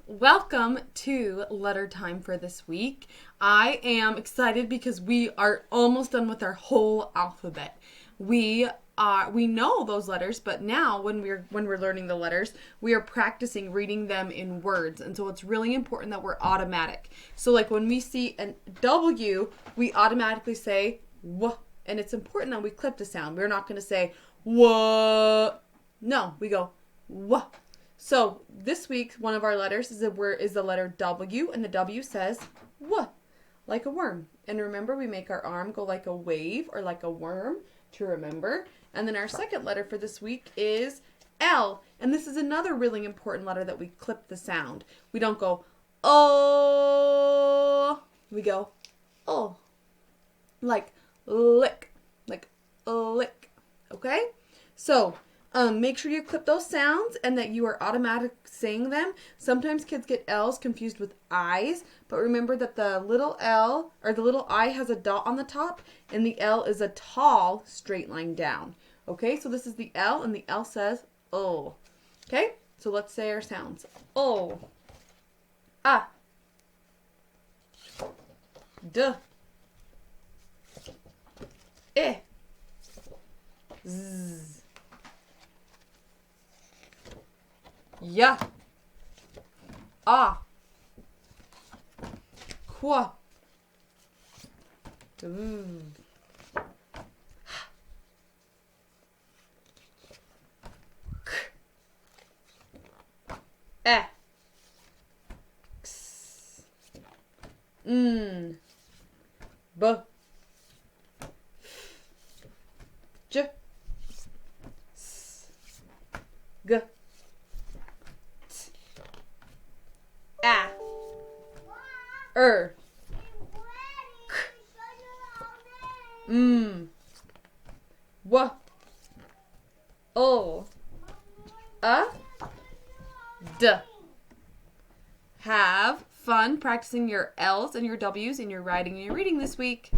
Welcome to letter time for this week. I am excited because we are almost done with our whole alphabet. We know those letters, but now when we're learning the letters, we are practicing reading them in words. And so it's really important that we're automatic. So like when we see a W, we automatically say W, and it's important that we clip the sound. We're not going to say W. No, we go W. So this week, one of our letters is the letter W, and the W says W, like a worm. And remember, we make our arm go like a wave or like a worm to remember. And then our second letter for this week is L. And this is another really important letter that we clip the sound. We don't go oh. We go oh. Like lick. Like lick. Okay? So make sure you clip those sounds and that you are automatic saying them. Sometimes kids get L's confused with I's, but remember that the little L or the little I has a dot on the top and the L is a tall straight line down. Okay, so this is the L and the L says oh. Okay, so let's say our sounds. Oh. Ah. D. Eh. Z. Ya. Ah. Quoi. K. Eh. X. B. J. S. G. A. K. W. O. A. D. Have fun practicing your L's and your W's in your writing and your reading this week.